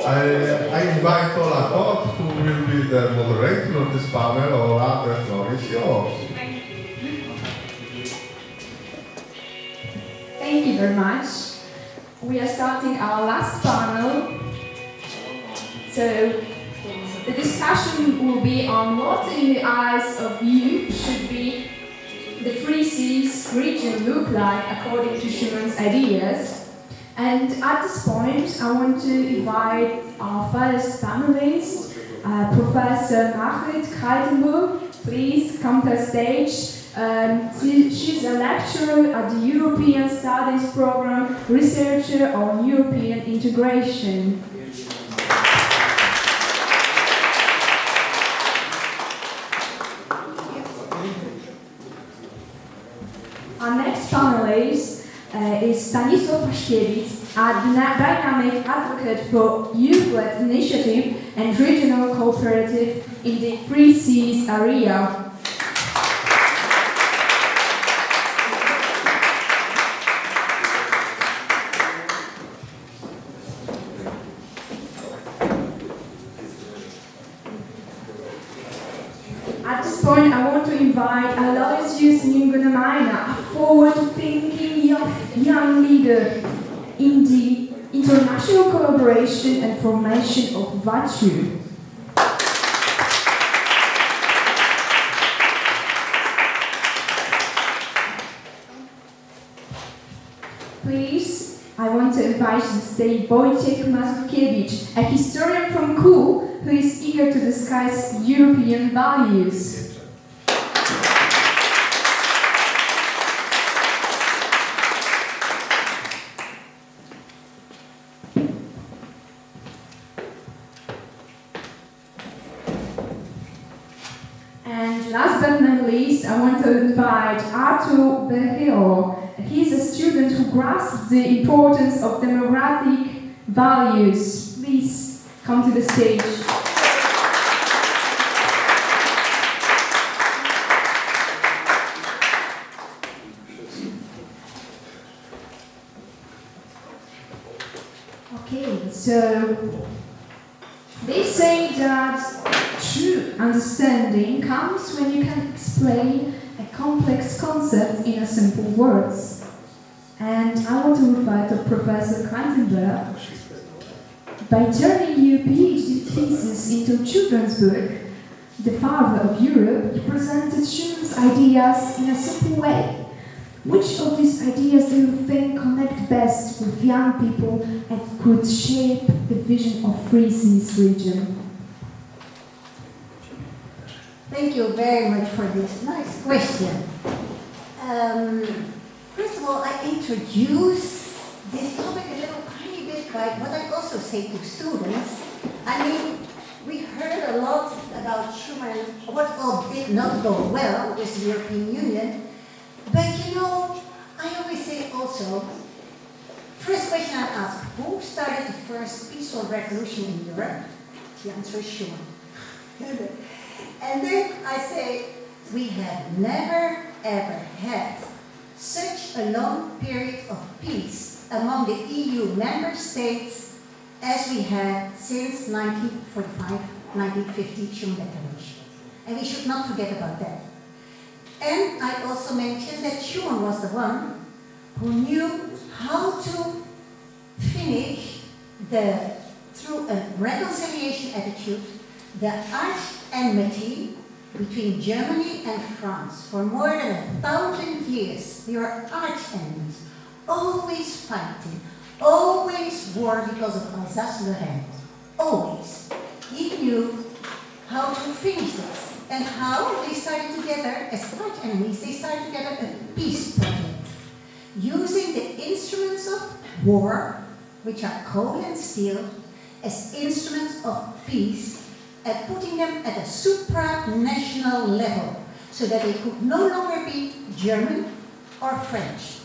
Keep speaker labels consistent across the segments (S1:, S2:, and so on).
S1: I invite Olagot, who will be the moderator of this panel. Ola, the floor is yours.
S2: Thank you very much. We are starting our last panel. So, the discussion will be on what in the eyes of youth should be the Three Seas region look like according to Schumans' ideas. And at this point, I want to invite our first panelist, Professor Margrit Kreitenburg. Please come to the stage. She's a lecturer at the European Studies Program, researcher on European integration. Our next panelist is Stanisław Paszkiewicz, a dynamic advocate for youth-led initiative and regional cooperative in the Three Seas area. At this point, I want to invite Aloysius Njungunamaina, a forward-thinking young leader in the international collaboration and formation of virtue. Please, I want to invite to the stage Wojciech Mazurkiewicz, a historian from KU, who is eager to discuss European values. And last but not least, I want to invite Arthur Berrio. He's a student who grasps the importance of democratic values. Please come to the stage. Okay, so they say that true understanding comes when you can explain a complex concept in a simple words. And I want to refer to Professor Kreitenburg. By turning your PhD thesis into a children's book, The Father of Europe, you presented Schumann's ideas in a simple way. Which of these ideas do you think connect best with young people and could shape the vision of Three Seas region?
S3: Thank you very much for this nice question. First of all, I introduce this topic a little tiny bit by what I also say to students. I mean, we heard a lot about Schuman, what all did not go well with the European Union. But you know, I always say also, first question I ask, who started the first peaceful revolution in Europe? The answer is Schuman. And then I say, we have never ever had such a long period of peace among the EU member states as we had since 1945, 1950 Schuman Declaration. And we should not forget about that. And I also mentioned that Schuman was the one who knew how to finish through a reconciliation attitude, the arch enmity between Germany and France. For more than 1,000 years, we were arch enemies, always fighting, always war because of Alsace-Lorraine, always. He knew how to finish this. And how they started together, as arch enemies, they started together a peace project. Using the instruments of war, which are coal and steel, as instruments of peace, and putting them at a supranational level, so that they could no longer be German or French.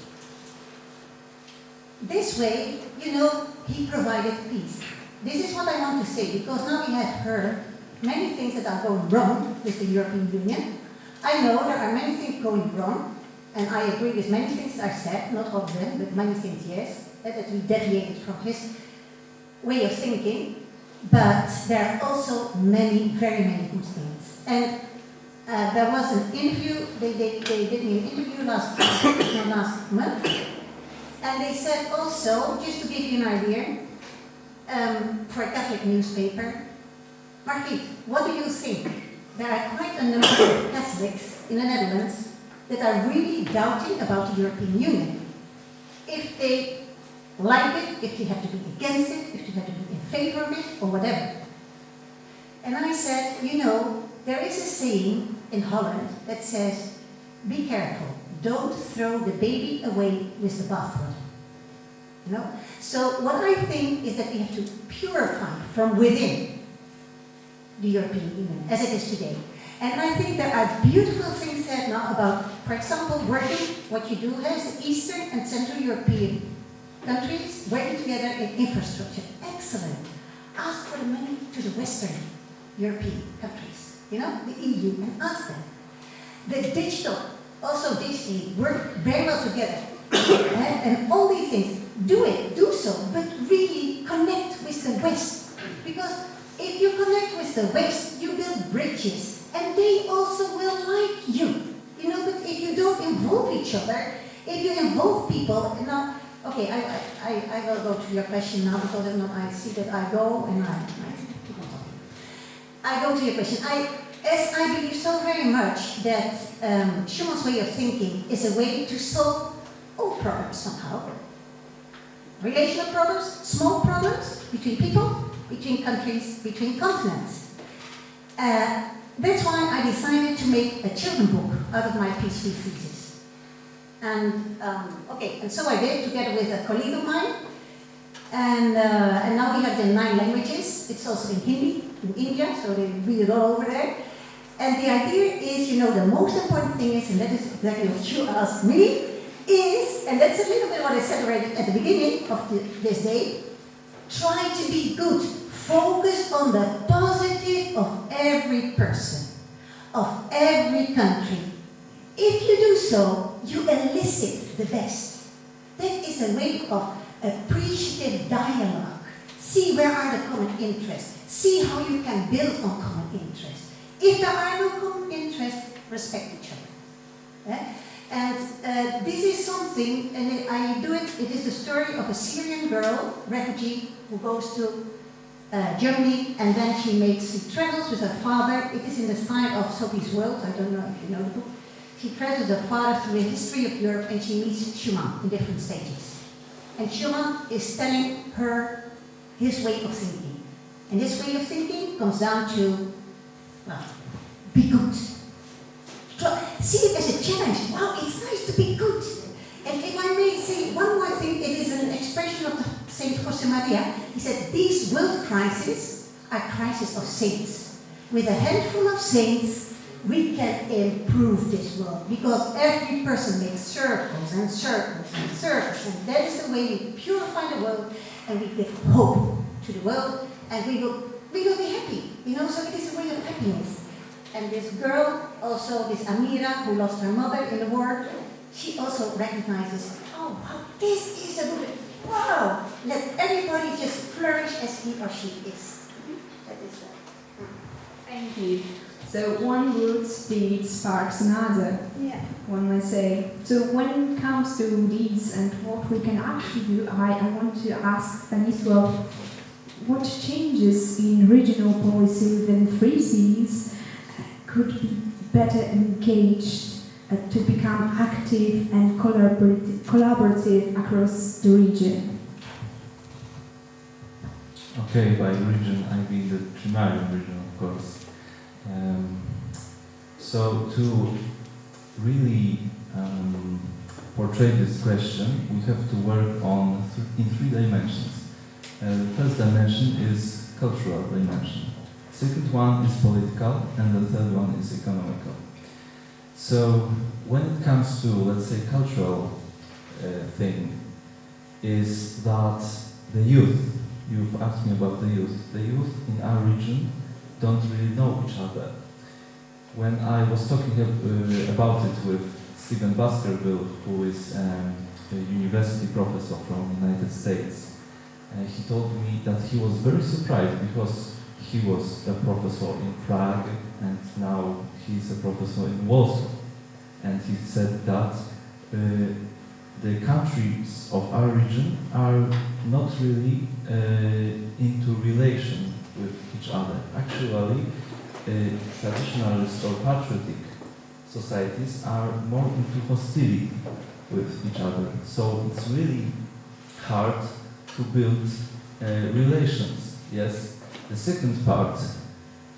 S3: This way, you know, he provided peace. This is what I want to say, because now we have heard many things that are going wrong with the European Union. I know there are many things going wrong, and I agree with many things that are said, not all of them, but many things, yes, that we deviated from his way of thinking. but there are also many, very many good things. And there was an interview, they did me an interview last month, and they said also, just to give you an idea, for a Catholic newspaper, Margriet, what do you think? There are quite a number of Catholics in the Netherlands that are really doubting about the European Union. If they like it, if they have to be against it, if they have to be in favor of it, or whatever. And I said, you know, there is a saying in Holland that says, be careful, don't throw the baby away with the bathwater. You know? So what I think is that we have to purify from within the European Union as it is today. And I think there are beautiful things said now about, for example, working, what you do has the Eastern and Central European countries working together in infrastructure. Excellent. Ask for the money to the Western European countries, you know, the EU, and ask them. The digital, also digitally, work very well together. And all these things, do it, do so, but really connect with the West. Because if you connect with the West, you build bridges, and they also will like you. You know, but if you don't involve each other, if you involve people, now, okay, I will go to your question now, because if not, I see that I go, and I keep on talking. I go to your question. As I believe so very much that Schumans' way of thinking is a way to solve all problems somehow. Relational problems, small problems, between people, between countries, between continents. That's why I decided to make a children's book out of my PhD thesis. And and so I did together with a colleague of mine. And now we have the 9 languages. It's also in Hindi, in India, so they read it all over there. And the idea is, you know, the most important thing is, and that is exactly what you asked me, is, and that's a little bit what I said already at the beginning of this day, try to be good. Focus on the positive of every person, of every country. If you do so, you elicit the best. That is a way of appreciative dialogue. See where are the common interests. See how you can build on common interests. If there are no common interests, respect each other. And this is something, and I do it, it is the story of a Syrian girl, refugee, who goes to Germany, and then she travels with her father. It is in the style of Sophie's World, I don't know if you know the book. She travels with her father through the history of Europe, and she meets Schumann in different stages. And Schumann is telling her his way of thinking. And this way of thinking comes down to, well, be good. See it as a challenge. Wow, it's nice to be good. And if I may say one more thing, it is an expression of Saint Jose Maria. He said, these world crises are crises of saints. With a handful of saints, we can improve this world. Because every person makes circles and circles and circles. And that is the way we purify the world, and we give hope to the world, and we will be happy. You know, so it is a way of happiness. And this girl, also this Amira, who lost her mother in the war, she also recognizes, oh, wow, this is a good, wow, let everybody just flourish as he or she is. That is that.
S2: Thank you. So one good deed sparks another,
S3: Yeah.
S2: one might say. So when it comes to these and what we can actually do, I want to ask Stanisław, what changes in regional policy within Free Seas could be better engaged to become active and collaborative across the region?
S4: Okay, by region I mean the Trimarium region, of course. So to really portray this question, we have to work on in 3 dimensions. The first dimension is cultural dimension. Second one is political, and the third one is economical. So when it comes to, let's say, cultural thing, is that the youth, you've asked me about the youth in our region don't really know each other. When I was talking about it with Stephen Baskerville, who is a university professor from the United States, he told me that he was very surprised because he was a professor in Prague and now he's a professor in Warsaw. And he said that the countries of our region are not really into relation with each other. Actually, traditionalist or patriotic societies are more into hostility with each other. So it's really hard to build relations. Yes. The second part,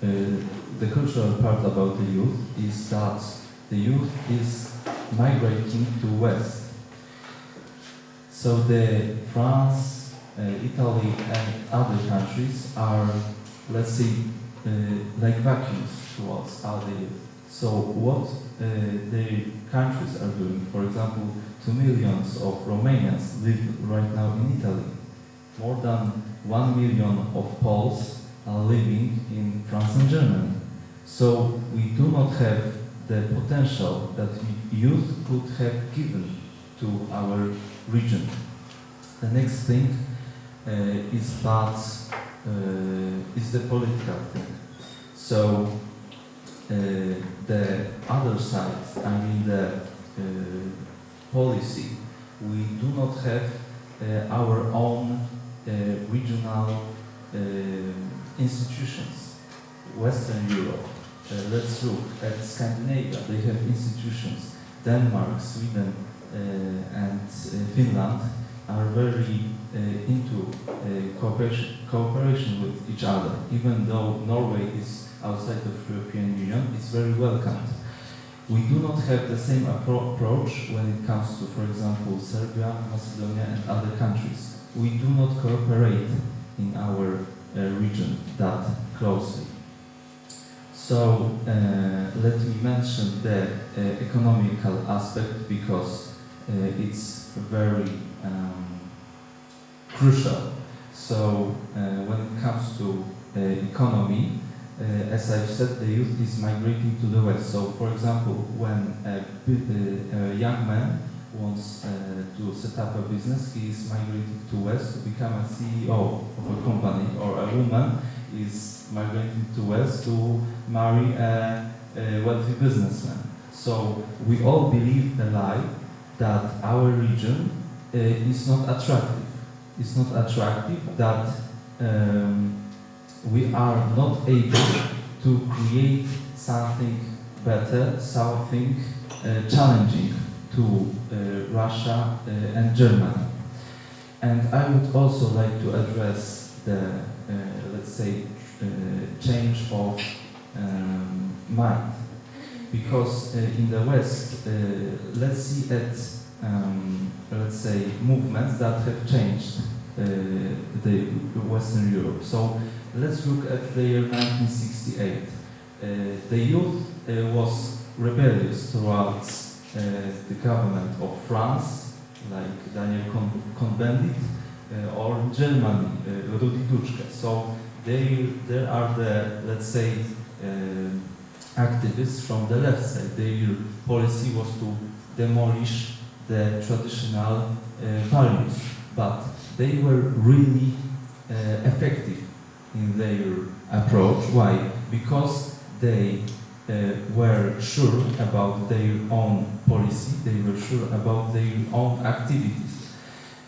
S4: the cultural part about the youth, is that the youth is migrating to West. So the France, Italy, and other countries are, let's say, like vacuums towards other youth. So what the countries are doing, for example, 2 million of Romanians live right now in Italy. More than 1 million of Poles are living in France and Germany. So we do not have the potential that youth could have given to our region. The next thing is the political thing. So the other side, I mean the policy, we do not have our own regional institutions. Western Europe, let's look at Scandinavia, they have institutions. Denmark, Sweden and Finland are very into cooperation with each other. Even though Norway is outside of the European Union, it's very welcomed. We do not have the same approach when it comes to, for example, Serbia, Macedonia and other countries. We do not cooperate in our region that closely. So let me mention the economical aspect because it's very crucial. So when it comes to economy, as I've said, the youth is migrating to the West. So for example, when a young man wants to set up a business, he is migrating to West to become a CEO of a company, or a woman is migrating to West to marry a wealthy businessman. So we all believe the lie that our region is not attractive. It's not attractive, that we are not able to create something better, something challenging to Russia and Germany. And I would also like to address the, let's say, change of mind. Because in the West, let's see at, let's say, movements that have changed the Western Europe. So let's look at the year 1968. The youth was rebellious towards the government of France, like Daniel Cohn-Bendit, or Germany, Rudi Dutschke. So there are the, let's say, activists from the left side. Their policy was to demolish the traditional values, but they were really effective in their approach. Why? Because they were sure about their own policy, they were sure about their own activities.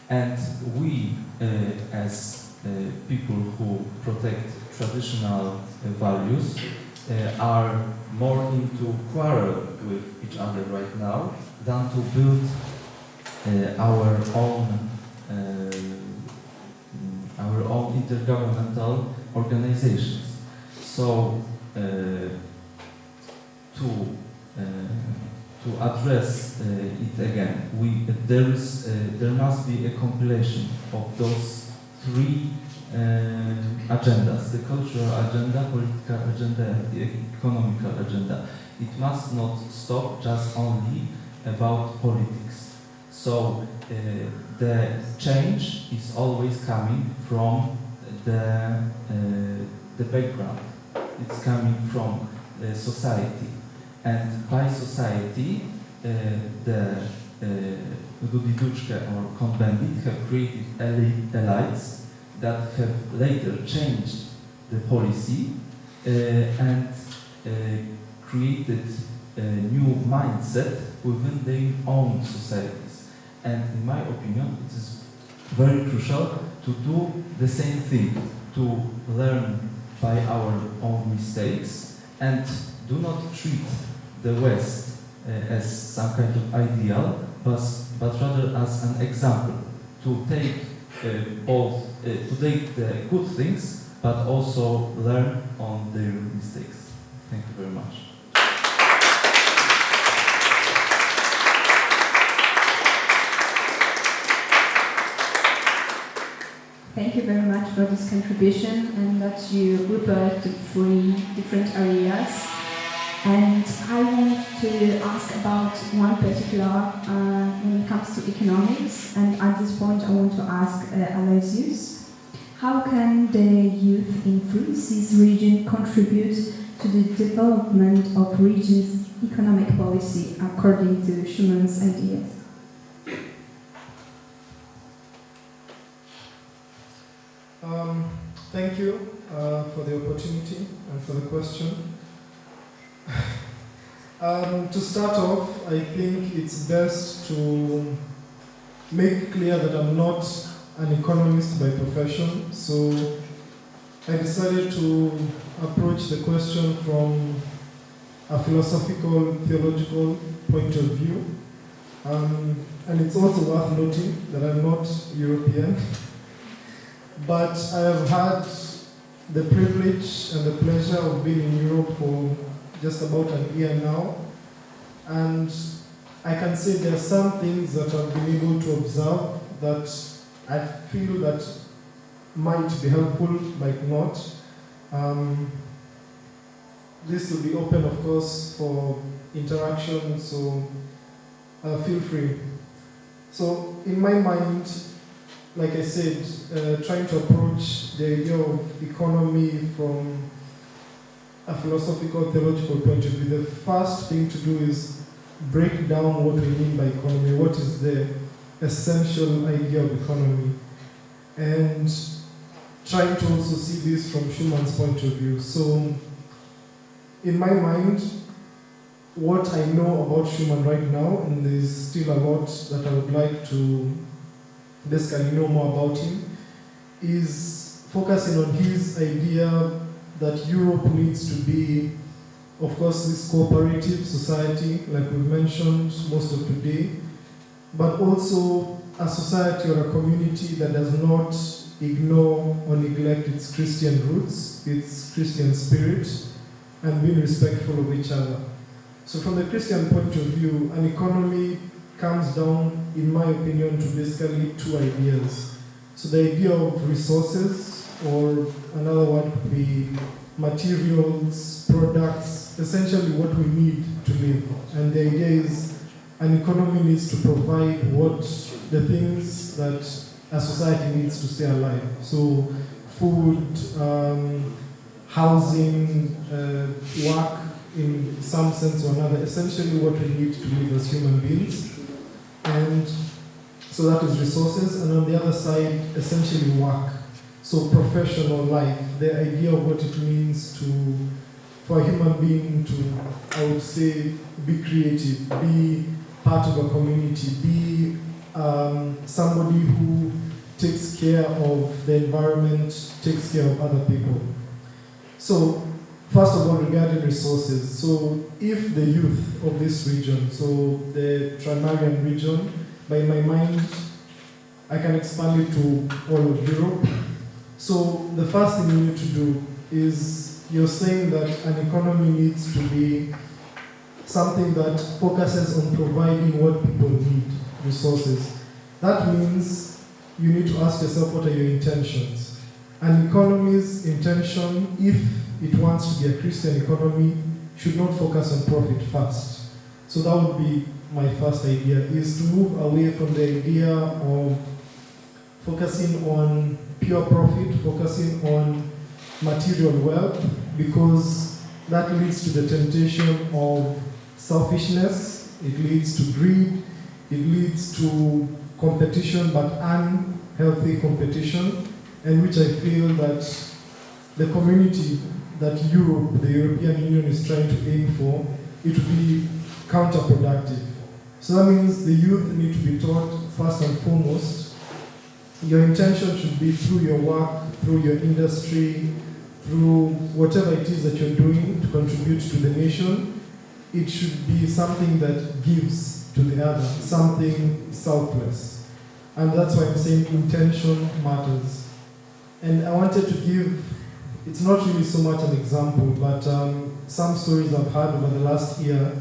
S4: And we, as people who protect traditional values, are more into quarrel with each other right now than to build our own intergovernmental organizations. So to address it again, there must be a compilation of those three agendas: the cultural agenda, political agenda, and the economical agenda. It must not stop just only about politics. So the change is always coming from the background. It's coming from society, and by society, the Rudi Dutschke or Cohn-Bendit have created elites that have later changed the policy and created a new mindset within their own societies. And in my opinion, it is very crucial to do the same thing, to learn by our own mistakes and do not treat the West as some kind of ideal, but rather as an example, to take to take the good things, but also learn on their mistakes. Thank you very much.
S2: Thank you very much for this contribution and that you referred to 3 different areas. And I want to ask about one particular when it comes to economics. And at this point, I want to ask Aloysius, how can the youth in 3 Seas region contribute to the development of region's economic policy according to Schumans' ideas?
S5: Thank you for the opportunity and for the question. To start off, I think it's best to make clear that I'm not an economist by profession, so I decided to approach the question from a philosophical, theological point of view. And it's also worth noting that I'm not European. But I have had the privilege and the pleasure of being in Europe for just about an year now. And I can say there are some things that I've been able to observe that I feel that might be helpful, might not. This will be open, of course, for interaction, so feel free. So in my mind, like I said, trying to approach the idea of economy from a philosophical, theological point of view, the first thing to do is break down what we mean by economy, what is the essential idea of economy, and trying to also see this from Schumans' point of view. So, in my mind, what I know about Schuman right now, and there's still a lot that I would like to basically know more about him, is focusing on his idea that Europe needs to be, of course, this cooperative society, like we've mentioned most of today, but also a society or a community that does not ignore or neglect its Christian roots, its Christian spirit, and being respectful of each other. So from the Christian point of view, an economy comes down, in my opinion, to basically 2 ideas. So the idea of resources, or another one could be materials, products, essentially what we need to live. And the idea is an economy needs to provide the things that a society needs to stay alive. So food, housing, work in some sense or another, essentially what we need to live as human beings. And so that is resources, and on the other side, essentially work. So professional life, the idea of what it means for a human being to, I would say, be creative, be part of a community, be somebody who takes care of the environment, takes care of other people. So, first of all, regarding resources, so if the youth of this region, so the Trimarian region, by my mind, I can expand it to all of Europe. So the first thing you need to do is, you're saying that an economy needs to be something that focuses on providing what people need, resources. That means you need to ask yourself, what are your intentions? An economy's intention, if it wants to be a Christian economy, should not focus on profit first. So that would be my first idea, is to move away from the idea of focusing on pure profit, focusing on material wealth, because that leads to the temptation of selfishness, it leads to greed, it leads to competition, but unhealthy competition. and which I feel that the community that Europe, the European Union, is trying to aim for, it would be counterproductive. So that means the youth need to be taught, first and foremost, your intention should be through your work, through your industry, through whatever it is that you're doing to contribute to the nation. It should be something that gives to the other, something selfless. And that's why I'm saying intention matters. And I wanted to give, it's not really so much an example, but some stories I've heard over the last year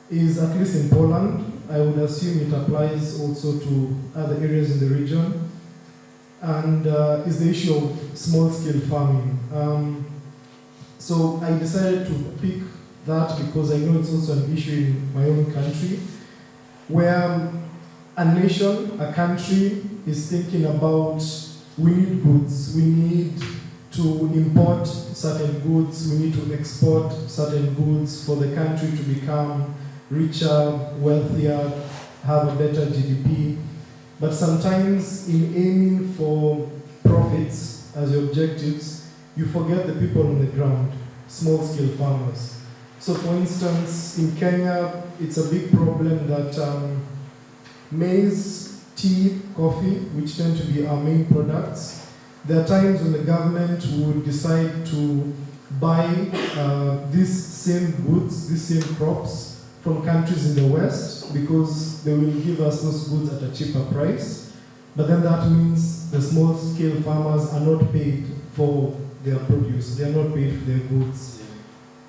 S5: is, at least in Poland, I would assume it applies also to other areas in the region, and is the issue of small-scale farming. So I decided to pick that because I know it's also an issue in my own country, where a nation, a country, is thinking about, we need goods, we need to import certain goods, we need to export certain goods for the country to become richer, wealthier, have a better GDP. But sometimes in aiming for profits as your objectives, you forget the people on the ground, small-scale farmers. So for instance, in Kenya, it's a big problem that maize, tea, coffee, which tend to be our main products, there are times when the government would decide to buy these same goods, these same crops from countries in the West because they will give us those goods at a cheaper price. But then that means the small-scale farmers are not paid for their produce, they are not paid for their goods.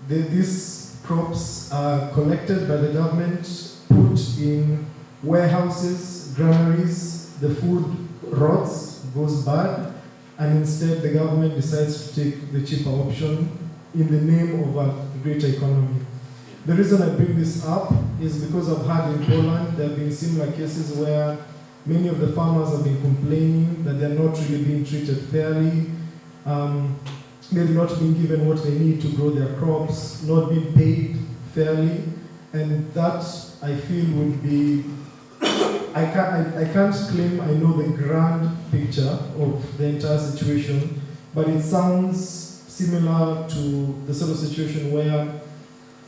S5: These crops are collected by the government, put in warehouses, granaries, the food rots, goes bad, and instead the government decides to take the cheaper option in the name of a greater economy. The reason I bring this up is because I've heard in Poland there have been similar cases where many of the farmers have been complaining that they're not really being treated fairly, maybe not being given what they need to grow their crops, not being paid fairly, and that I feel would be, I can't claim I know the grand picture of the entire situation, but it sounds similar to the sort of situation where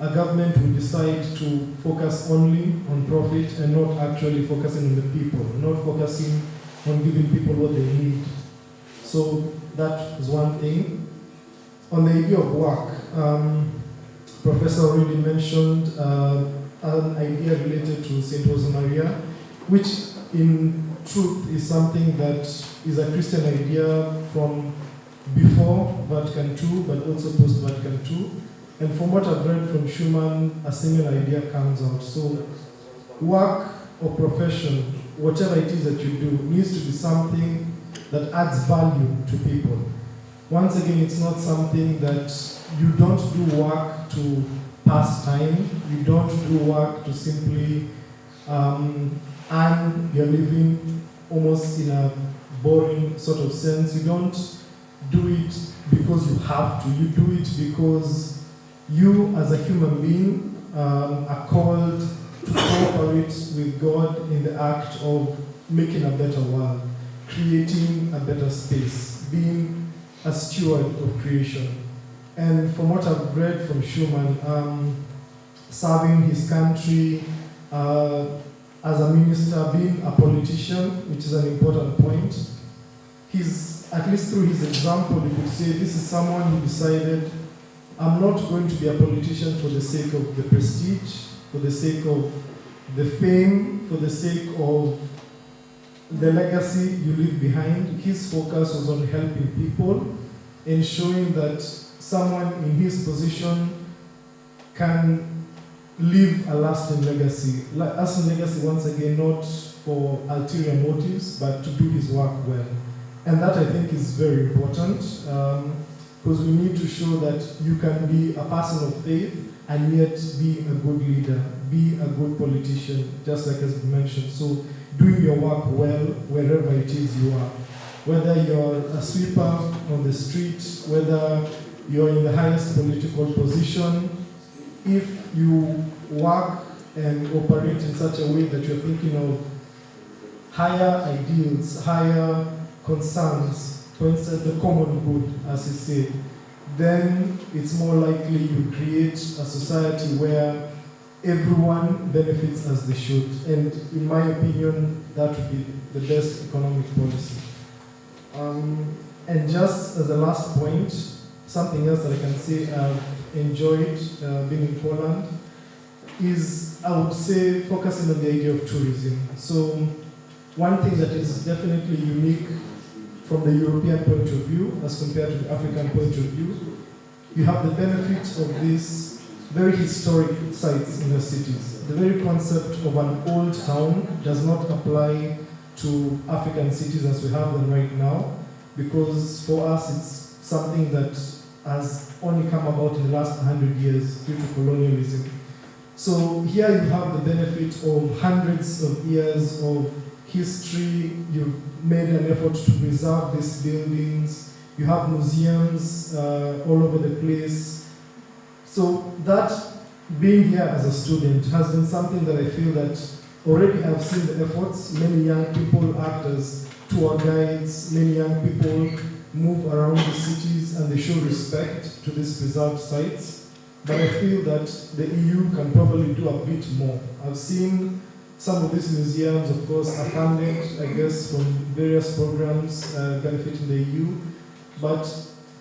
S5: a government will decide to focus only on profit and not actually focusing on the people, not focusing on giving people what they need. So that is one thing. On the idea of work, Professor already mentioned an idea related to St. Josemaria, which in truth is something that is a Christian idea from before Vatican II, but also post-Vatican II. And from what I've read from Schumann, a similar idea comes out. So work or profession, whatever it is that you do, needs to be something that adds value to people. Once again, it's not something that you don't do work to pass time, you don't do work to simply earn your living almost in a boring sort of sense. You don't do it because you have to, you do it because you as a human being are called to cooperate with God in the act of making a better world, creating a better space, being a steward of creation. And from what I've read from Schumann, serving his country as a minister, being a politician, which is an important point, at least through his example, you could say this is someone who decided, I'm not going to be a politician for the sake of the prestige, for the sake of the fame, for the sake of the legacy you leave behind. His focus was on helping people and showing that someone in his position can leave a lasting legacy. Lasting legacy, once again, not for ulterior motives, but to do his work well. And that, I think, is very important, because we need to show that you can be a person of faith and yet be a good leader, be a good politician, just like has been mentioned. So doing your work well wherever it is you are. Whether you're a sweeper on the street, whether you're in the highest political position, if you work and operate in such a way that you're thinking of higher ideals, higher concerns for instance, the common good, as you say, then it's more likely you create a society where everyone benefits as they should. And in my opinion, that would be the best economic policy. And just as a last point, something else that I can say I've enjoyed being in Poland is, I would say, focusing on the idea of tourism. So one thing that is definitely unique from the European point of view as compared to the African point of view, you have the benefit of these very historic sites in the cities. The very concept of an old town does not apply to African cities as we have them right now, because for us it's something that has only come about in the last 100 years due to colonialism. So here you have the benefit of hundreds of years of history. You've made an effort to preserve these buildings. You have museums all over the place. So that, being here as a student, has been something that I feel that already I've seen the efforts. Many young people act as tour guides. Many young people move around the cities and they show respect to these preserved sites. But I feel that the EU can probably do a bit more. I've seen some of these museums, of course, are funded, I guess, from various programs benefiting the EU, but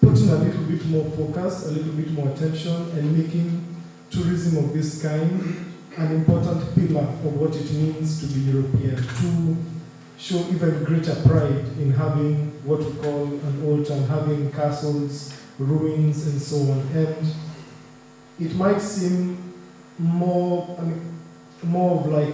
S5: putting a little bit more focus, a little bit more attention, and making tourism of this kind an important pillar of what it means to be European, to show even greater pride in having what we call an old town, having castles, ruins, and so on. And it might seem more of like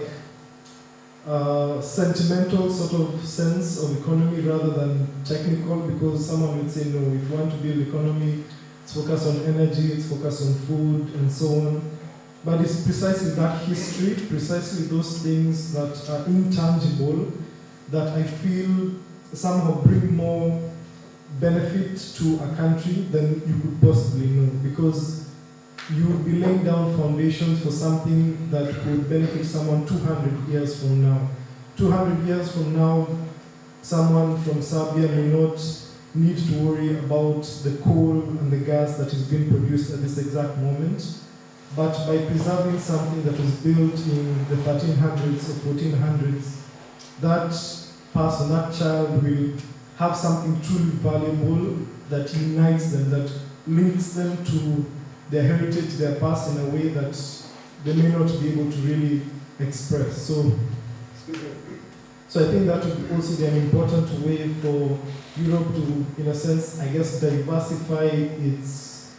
S5: sentimental sort of sense of economy rather than technical, because someone would say, no, if you want to build economy, it's focused on energy, it's focused on food, and so on. But it's precisely that history, precisely those things that are intangible, that I feel somehow bring more benefit to a country than you could possibly know, because you would be laying down foundations for something that could benefit someone 200 years from now. 200 years from now, someone from Serbia may not need to worry about the coal and the gas that is being produced at this exact moment. But by preserving something that was built in the 1300s or 1400s, that person, that child will have something truly valuable that unites them, that links them to their heritage, their past in a way that they may not be able to really express. So I think that would also be an important way for Europe to, in a sense, I guess, diversify its,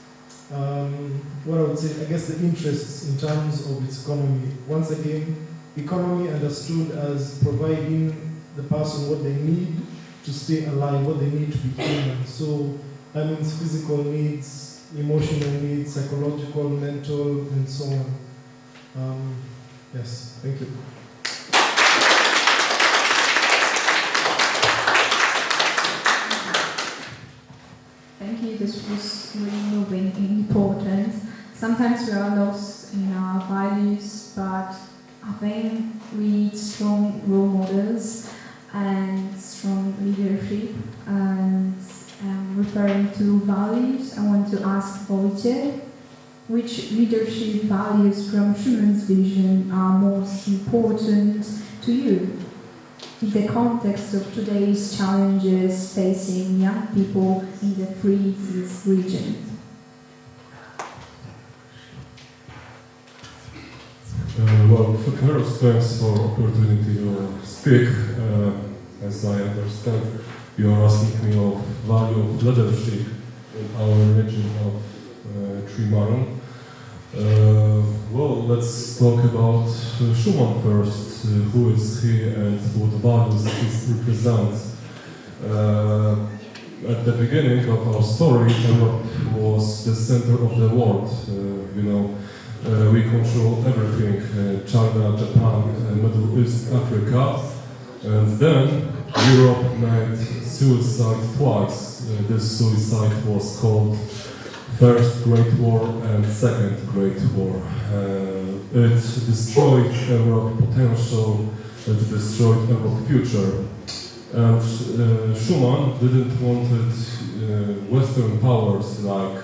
S5: what I would say, I guess, the interests in terms of its economy. Once again, economy understood as providing the person what they need to stay alive, what they need to be human. So that means physical needs, emotional needs, psychological, mental, and so on. Yes, thank you.
S2: Thank you, this was really moving and important. Sometimes we are lost in our values, but I think we need strong role models and strong leadership. And referring to values, I want to ask Wojciech, which leadership values from Schumann's vision are most important to you in the context of today's challenges facing young people in the Free Seas region?
S6: Well, first, thanks for opportunity to speak. As I understand, you are asking me of value of leadership in our region of Trimaran. Well, let's talk about Schumann first. Who is he and what values he represents? At the beginning of our story, Europe was the center of the world. We control everything, China, Japan, Middle East, Africa. And then Europe made suicide twice. This suicide was called First Great War and Second Great War. It destroyed Europe's potential, it destroyed Europe's future. And Schuman didn't want Western powers like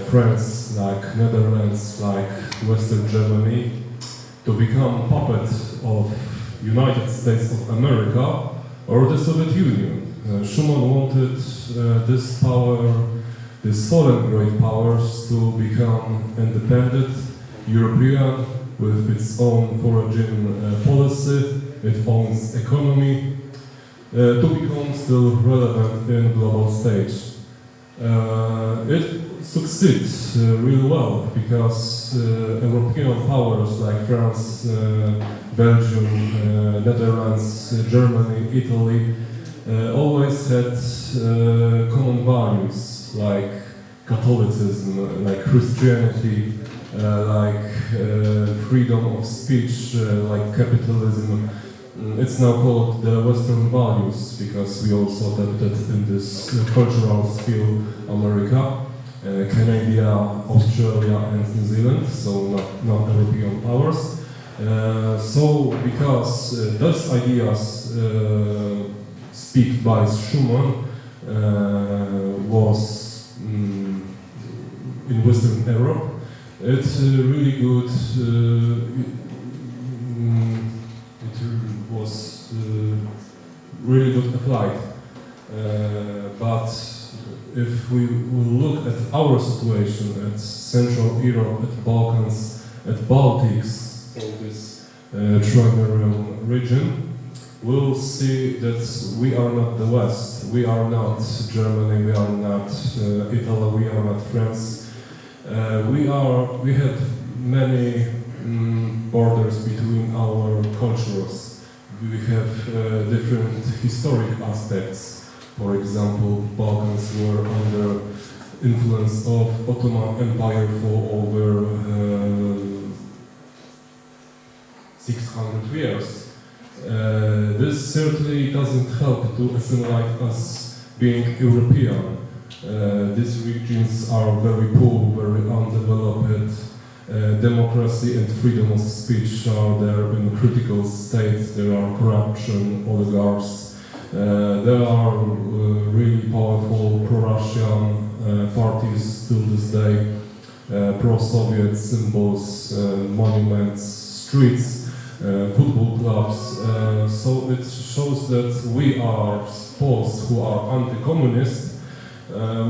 S6: France, like Netherlands, like Western Germany to become puppets of United States of America or the Soviet Union. Schuman wanted this power, these foreign great powers, to become independent, European, with its own foreign policy, its own economy, to become still relevant in global stage. It succeeds really well because European powers like France, Belgium, Netherlands, Germany, Italy always had common values like Catholicism, like Christianity, like freedom of speech, like capitalism. It's now called the Western values because we also adapted in this cultural sphere America, Canada, Australia and New Zealand, so not European powers. So because those ideas speak by Schuman was in Western Europe, it's really good. It was really good applied. But if we will look at our situation, at Central Europe, at Balkans, at Baltics, so this Triangular region, we'll see that we are not the West. We are not Germany. We are not Italy. We are not France. We have many borders between our cultures. We have different historic aspects. For example, Balkans were under influence of Ottoman Empire for over 600 years. This certainly doesn't help to assimilate us being European. These regions are very poor, very undeveloped. Democracy and freedom of speech are there in critical states. There are corruption, oligarchs. There are really powerful pro-Russian parties till this day, pro-Soviet symbols, monuments, streets, football clubs. So it shows that we are Poles who are anti-communist.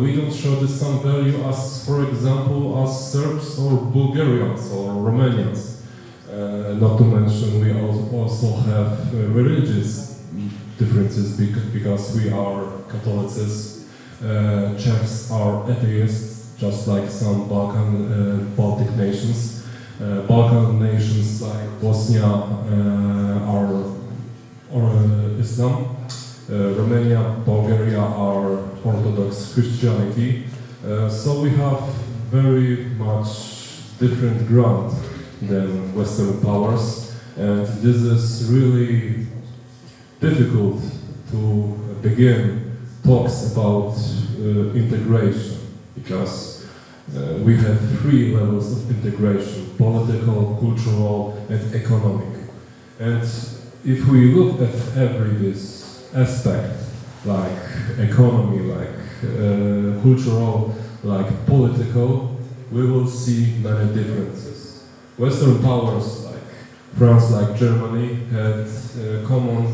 S6: We don't show the same value as, for example, as Serbs or Bulgarians or Romanians. Not to mention we also have religious differences because we are Catholics. Czechs are atheists, just like some Baltic nations. Balkan nations like Bosnia are Islam. Romania, Bulgaria are Orthodox Christianity. So we have very much different ground than Western powers, and this is really difficult to begin talks about integration, because we have three levels of integration: political, cultural and economic. And if we look at every this aspect, like economy, like cultural, like political, we will see many differences. Western powers like France, like Germany, had a common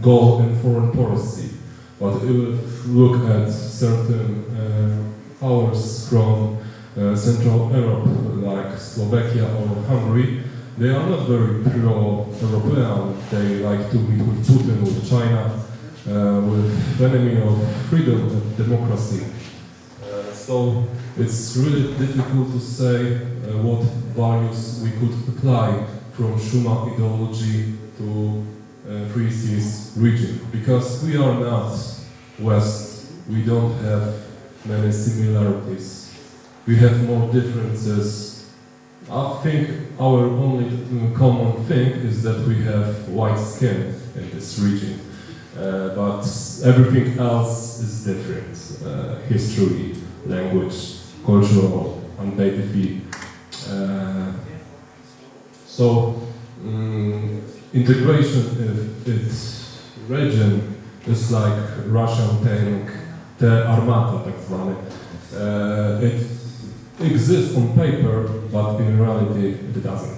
S6: goal in foreign policy. But if we look at certain powers from Central Europe, like Slovakia or Hungary, they are not very pro-European. They like to be with Putin, with China, with enemy of freedom and democracy. So it's really difficult to say what values we could apply from Schuman ideology to Three Seas region. Because we are not West, we don't have many similarities. We have more differences. I think our only common thing is that we have white skin in this region, but everything else is different. History, language, cultural, undoubtedly. So integration region is like Russian tank, the Armata, tak zwany. It exists on paper, but in reality it doesn't.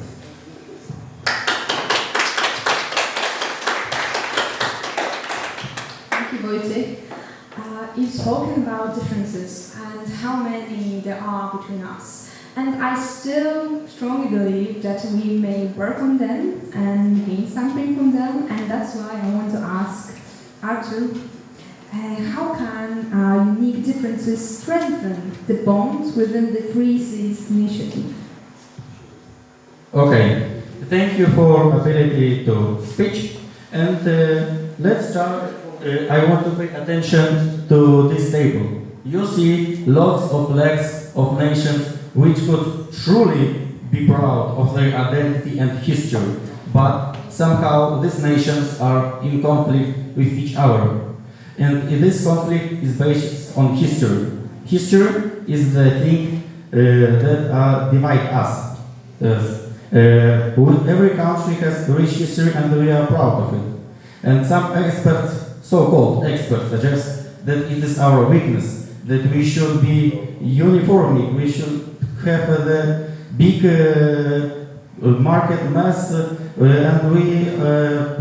S2: Thank you, Wojciech. You've spoken about differences and how many there are between us. And I still strongly believe that we may work on them and gain something from them. And that's why I want to ask Arthur, how can unique differences strengthen the bonds within the Three Seas initiative?
S7: Okay, thank you for ability to speak. And let's start. I want to pay attention to this table. You see lots of flags of nations which could truly be proud of their identity and history, but somehow these nations are in conflict with each other. And this conflict is based on history. History is the thing that divides us. Every country has a rich history and we are proud of it. And some experts, so-called experts, suggest that it is our weakness, that we should be uniform, we should have the big market mass and we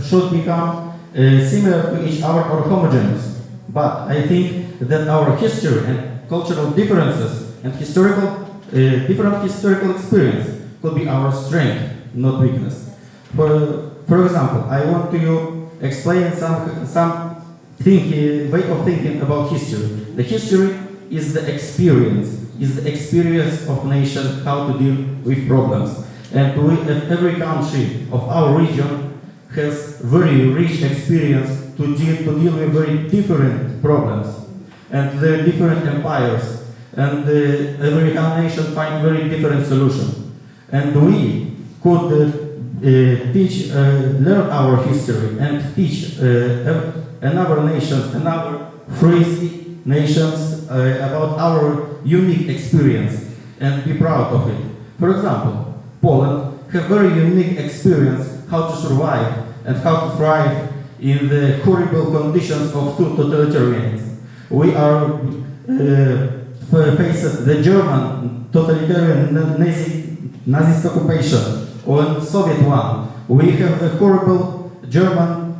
S7: should become similar to each other or homogeneous. But I think that our history and cultural differences and different historical experience could be our strength, not weakness. For example, I want to explain some way of thinking about history. The history is the experience of nation how to deal with problems. And every country of our region has very rich experience to deal with very different problems. And there are different empires. And every nation finds very different solutions. And we could learn our history and teach another nations, another free nations about our unique experience and be proud of it. For example, Poland has very unique experience how to survive and how to thrive in the horrible conditions of two totalitarians. We are faced the German totalitarian Nazi occupation or Soviet one. We have the horrible German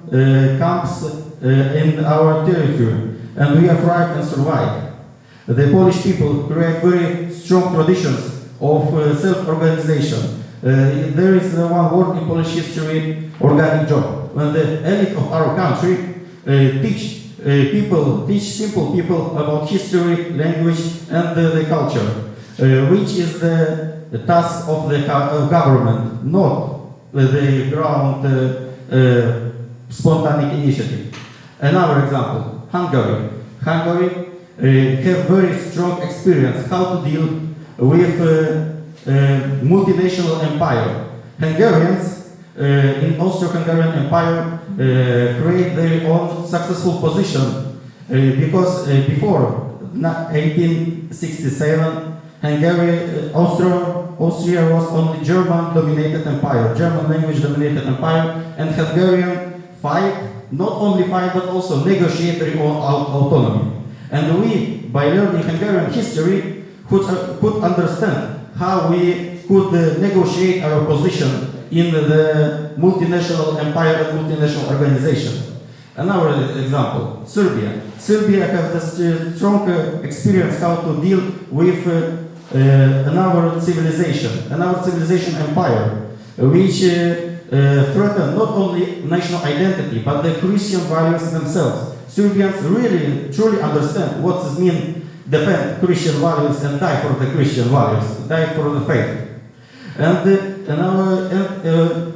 S7: camps in our territory, and we have thrived and survived. The Polish people create very strong traditions of self-organization. There is one word in Polish history, organic job. When the elite of our country teach simple people about history, language, and the culture, which is the task of the government, not the ground spontaneous initiative. Another example, Hungary. Hungary have very strong experience how to deal with multinational empire. Hungarians in Austro-Hungarian Empire create their own successful position because before 1867 Hungary, Austria was only German-dominated empire, German language-dominated empire, and Hungarian not only fight but also negotiate their own autonomy. And we, by learning Hungarian history, could understand how we could negotiate our position in the multinational empire and multinational organization. Another example, Serbia. Serbia has this strong experience how to deal with another civilization empire, which threaten not only national identity but the Christian values themselves. Serbians really truly understand what it means defend Christian values and die for the Christian values, die for the faith. And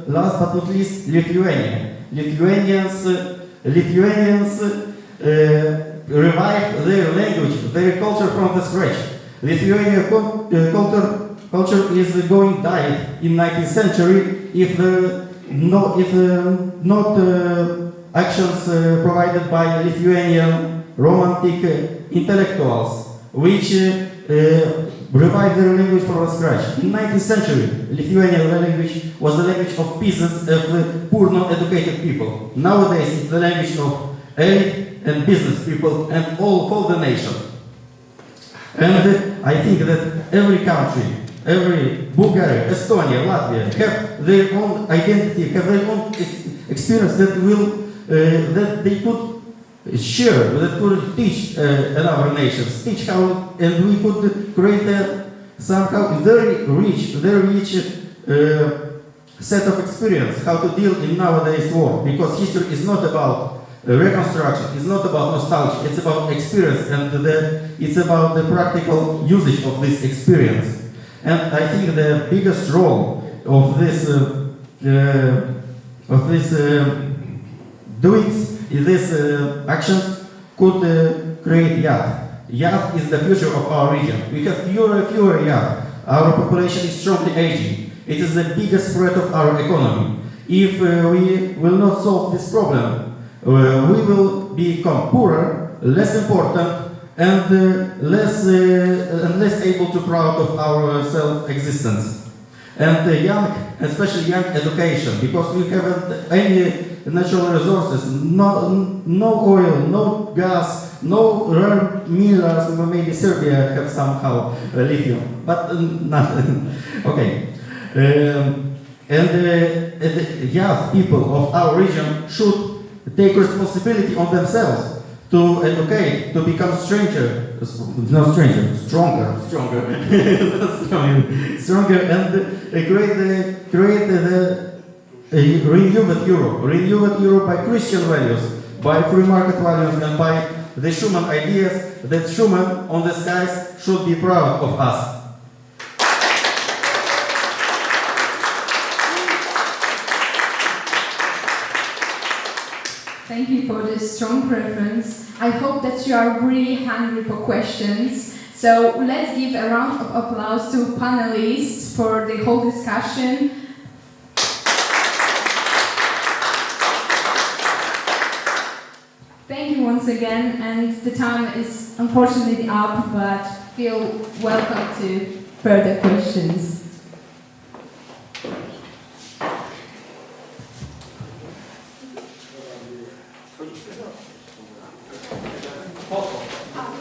S7: last but not least, Lithuania. Lithuanians revive their language, their culture from the scratch. Lithuania culture is going died in 19th century if not actions provided by Lithuanian romantic intellectuals, which revive their language from scratch. In 19th century, Lithuanian language was the language of peasants, of poor, non-educated people. Nowadays, it's the language of elite and business people and all the nation. And I think that every country, every Bulgaria, Estonia, Latvia, have their own identity, have their own experience that that they could share, that could teach another nations, teach how, and we could create somehow very rich set of experience how to deal in nowadays world, because history is not about reconstruction, it's not about nostalgia, it's about experience, and it's about the practical usage of this experience. And I think the biggest role of this doings, these actions could create youth. Youth is the future of our region. We have fewer youth. Our population is strongly aging. It is the biggest threat of our economy. If we will not solve this problem, we will become poorer, less important, and less able to proud of our self-existence. And young, especially young education, because we haven't any natural resources, no oil, no gas, no rare minerals. Maybe Serbia have somehow lithium, but not. Okay. And young people of our region should take responsibility on themselves to educate, to become stronger, and create a renewed Europe by Christian values, by free market values, and by the Schuman ideas that Schuman on the skies should be proud of us.
S2: Thank you for this strong preference. I hope that you are really hungry for questions. So let's give a round of applause to panelists for the whole discussion. Thank you once again, and the time is unfortunately up, but feel welcome to further questions.